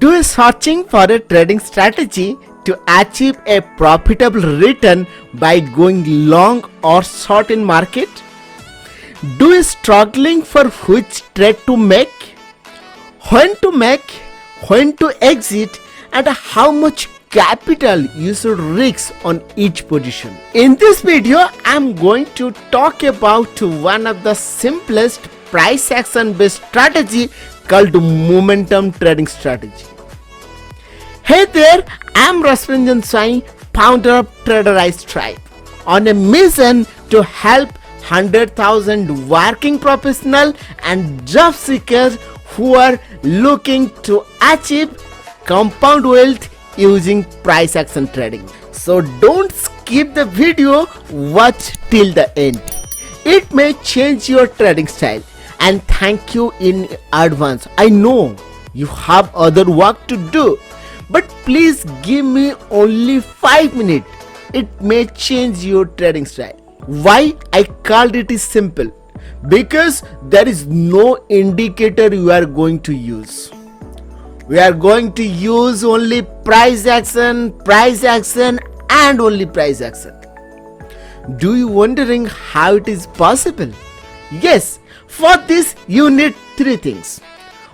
Do you searching for a trading strategy to achieve a profitable return by going long or short in market? Do you struggling for which trade to make, when to exit, and how much capital you should risk on each position? In this video, I am going to talk about one of the simplest price action based strategy called momentum trading strategy. Hey there, I am Rasranjan Sai, founder of Traderize Tribe, on a mission to help 100,000 working professionals and job seekers who are looking to achieve compound wealth using price action trading. So don't skip the video, watch till the end. It may change your trading style, and thank you in advance. I know you have other work to do, but please give me only 5 minutes. It may change your trading style. Why I called it is simple, because there is no indicator you are going to use. We are going to use only price action and only price action. Do you wondering how it is possible? Yes, for this you need 3 things.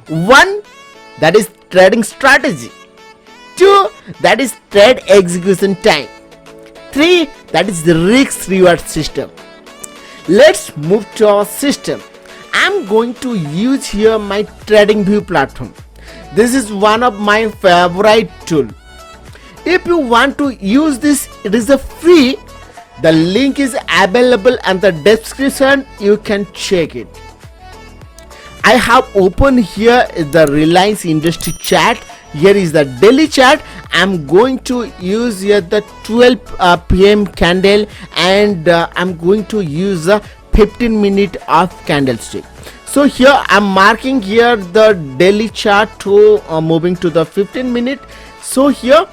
1, that is trading strategy. 2, that is trade execution time. 3, that is the risk reward system. Let's move to our system. I'm going to use here my TradingView platform. This is one of my favorite tool. If you want to use this, it is a free. The link is available in the description. You can check it. I have opened here the Reliance industry chart. Here is the daily chart. I'm going to use here the 12 p.m. candle, and I'm going to use the 15-minute of candlestick. So here I'm marking here the daily chart to moving to the 15-minute. So here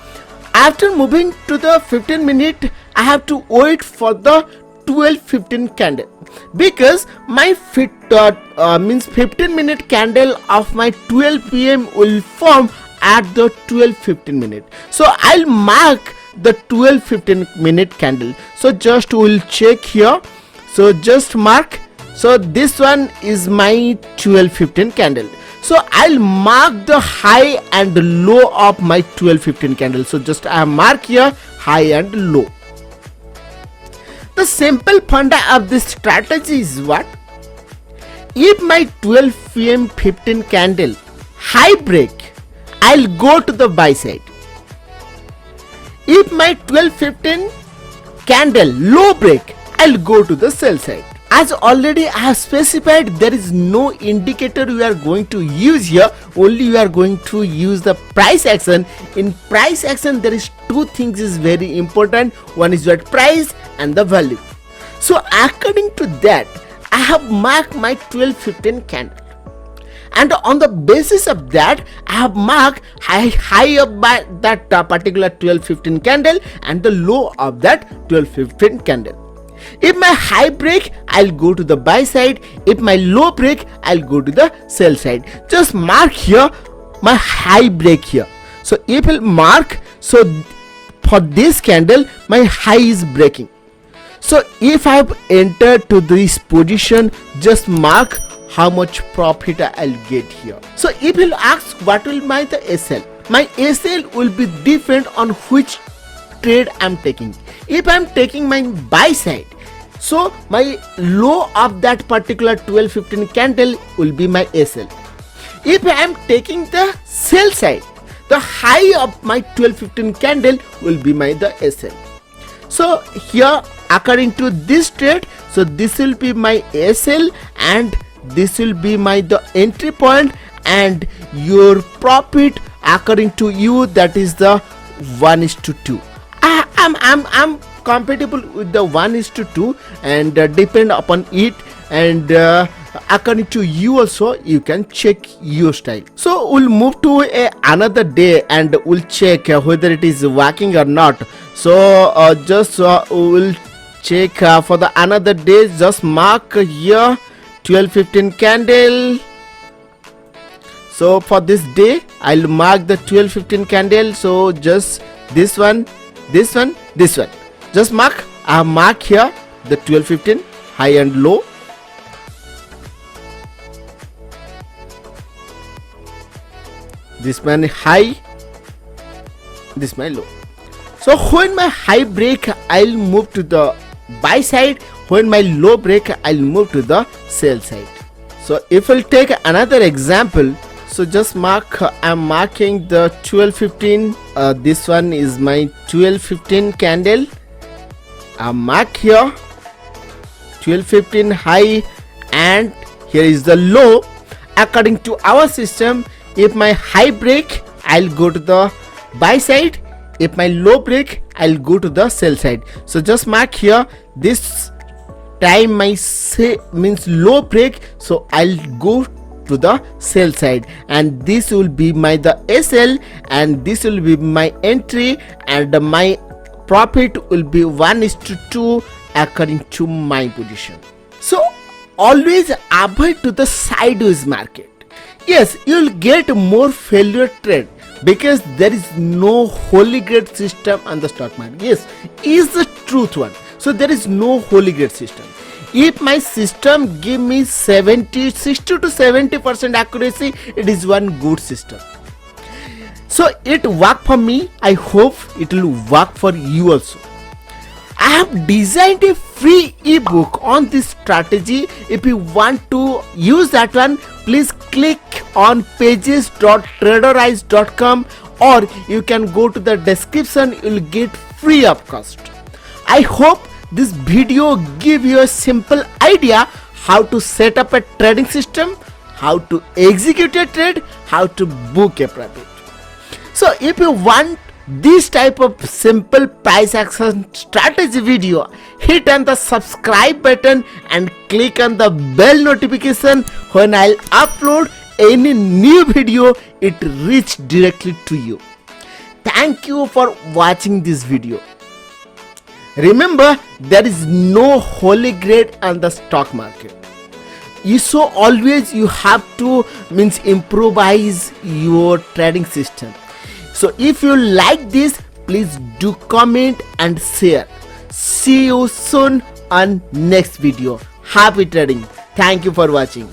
after moving to the 15-minute, I have to wait for the 12-15 candle, because my 15-minute candle of my 12 p.m. will form at the 12-15 minute. So I'll mark the 12-15 minute candle. So just will check here. So just mark. So this one is my 12-15 candle. So I'll mark the high and low of my 12-15 candle. So just I mark here high and low. The simple funda of this strategy is what? If my 12 p.m. 15 candle high break, I'll go to the buy side. If my 12-15 candle low break, I'll go to the sell side. As already I have specified, there is no indicator we are going to use here. Only we are going to use the price action. In price action, there is 2 things is very important. One is your price and the value. So according to that, I have marked my 12-15 candle. And on the basis of that, I have marked high of by that particular 12-15 candle and the low of that 12-15 candle. If my high break, I'll go to the buy side. If my low break, I'll go to the sell side. Just mark here my high break here. So if I mark, so for this candle, my high is breaking. So if I have entered to this position, just mark how much profit I'll get here. So if you'll ask what will my the SL, my SL will be different on which trade I'm taking. If I'm taking my buy side, so my low of that particular 12-15 candle will be my SL. If I am taking the sell side, the high of my 12-15 candle will be my the SL. So here according to this trade, so this will be my SL and this will be my the entry point, and your profit according to you, that is the 1:2. I'm compatible with the 1:2 and depend upon it, and according to you also you can check your style. So we'll move to another day and we'll check whether it is working or not. So just we'll check for the another day. Just mark here 12-15 candle. So for this day I'll mark the 12-15 candle. So just this one, this one, this one, just mark. I have marked here the 12-15 high and low. This one high, this my low. So when my high break, I'll move to the buy side. When my low break, I'll move to the sell side. So if I'll take another example, so just mark, I'm marking the 12-15. This one is my 12-15 candle. I mark here 12-15 high, and here is the low. According to our system, if my high break, I'll go to the buy side. If my low break, I'll go to the sell side. So just mark here, this time my means low break, so I'll go to the sell side, and this will be my the SL, and this will be my entry, and my profit will be 1:2 according to my position. So always avoid to the sideways market. Yes, you'll get more failure trade because there is no holy grail system on the stock market. Yes, is the truth one. So there is no holy grail system. If my system give me 60 to 70% accuracy, it is one good system. So it work for me. I hope it will work for you also. I have designed a free ebook on this strategy. If you want to use that one, please click on pages.traderize.com, or you can go to the description. You will get free of cost. I hope this video give you a simple idea how to set up a trading system, how to execute a trade, how to book a profit. So if you want this type of simple price action strategy video, hit on the subscribe button and click on the bell notification. When I'll upload any new video, it reach directly to you. Thank you for watching this video. Remember, there is no holy grail on the stock market. So always you have to improvise your trading system. So if you like this, please do comment and share. See you soon on next video. Happy trading. Thank you for watching.